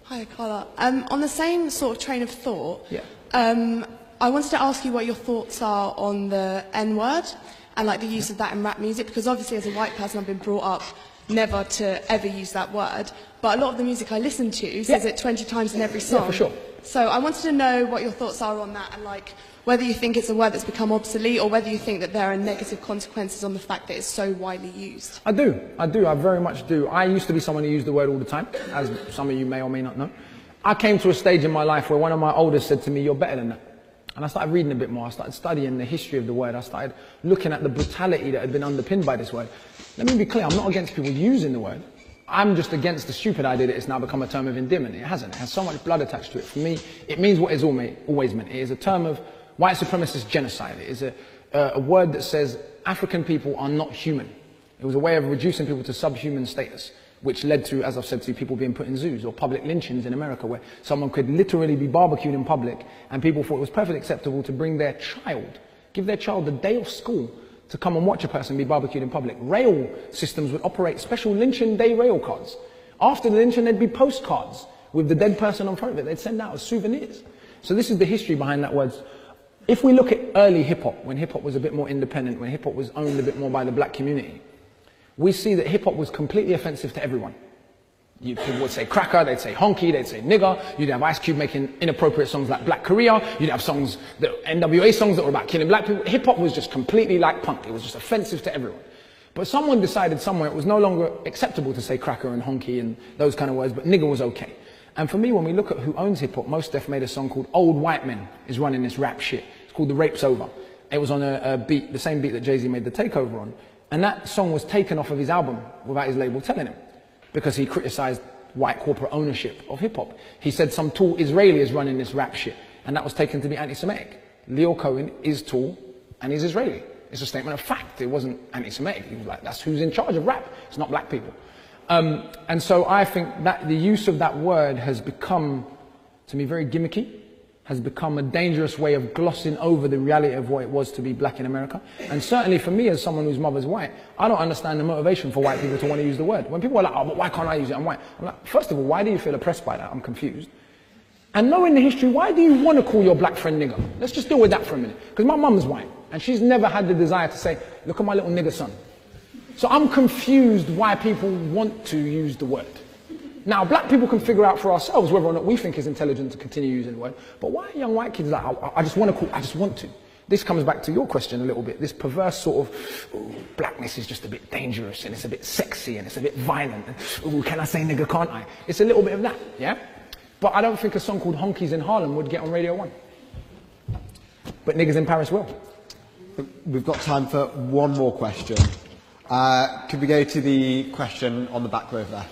Hi, Akala. On the same sort of train of thought, Yeah. I wanted to ask you what your thoughts are on the N-word and like the use of that in rap music, because obviously as a white person I've been brought up never to ever use that word, but a lot of the music I listen to says it 20 times in every song. Yeah, for sure. So I wanted to know what your thoughts are on that, and like whether you think it's a word that's become obsolete or whether you think that there are negative consequences on the fact that it's so widely used. I very much do. I used to be someone who used the word all the time, as some of you may or may not know. I came to a stage in my life where one of my elders said to me, "You're better than that." And I started reading a bit more. I started studying the history of the word. I started looking at the brutality that had been underpinned by this word. Let me be clear, I'm not against people using the word. I'm just against the stupid idea that it's now become a term of endearment. It hasn't. It has so much blood attached to it. For me, it means what it's always meant. It is a term of white supremacist genocide. It is a word that says African people are not human. It was a way of reducing people to subhuman status, which led to, as I've said, to people being put in zoos or public lynchings in America, where someone could literally be barbecued in public and people thought it was perfectly acceptable to bring their child, give their child the day of school to come and watch a person be barbecued in public. Rail systems would operate special lynching day rail cards. After the lynching, there'd be postcards with the dead person on front of it. They'd send out as souvenirs. So this is the history behind that word. If we look at early hip-hop, when hip-hop was a bit more independent, when hip-hop was owned a bit more by the black community, we see that hip-hop was completely offensive to everyone. People would say cracker, they'd say honky, they'd say nigger. You'd have Ice Cube making inappropriate songs like Black Korea. You'd have songs, NWA songs that were about killing black people. Hip-hop was just completely like punk. It was just offensive to everyone. But someone decided somewhere it was no longer acceptable to say cracker and honky and those kind of words, but nigger was okay. And for me, when we look at who owns hip-hop, Mos Def made a song called Old White Men is Running This Rap Shit. It's called The Rape's Over. It was on a beat, the same beat that Jay-Z made The Takeover on. And that song was taken off of his album without his label telling him, because he criticized white corporate ownership of hip-hop. He said some tall Israeli is running this rap shit, and that was taken to be anti-Semitic. Leo Cohen is tall and he's Israeli. It's a statement of fact. It wasn't anti-Semitic. He was like, that's who's in charge of rap. It's not black people. And so I think that the use of that word has become, to me, very gimmicky, has become a dangerous way of glossing over the reality of what it was to be black in America. And certainly for me, as someone whose mother's white, I don't understand the motivation for white people to want to use the word. When people are like, oh, but why can't I use it? I'm white. I'm like, first of all, why do you feel oppressed by that? I'm confused. And knowing the history, why do you want to call your black friend nigger? Let's just deal with that for a minute. Because my mum's white, and she's never had the desire to say, look at my little nigger son. So I'm confused why people want to use the word. Now, black people can figure out for ourselves whether or not we think it's intelligent to continue using the word. But why are young white kids like, I just want to call, I just want to? This comes back to your question a little bit. This perverse sort of, ooh, blackness is just a bit dangerous, and it's a bit sexy, and it's a bit violent. And, ooh, can I say nigger, can't I? It's a little bit of that, yeah? But I don't think a song called Honkies in Harlem would get on Radio 1. But Niggas in Paris will. We've got time for one more question. Could we go to the question on the back row there?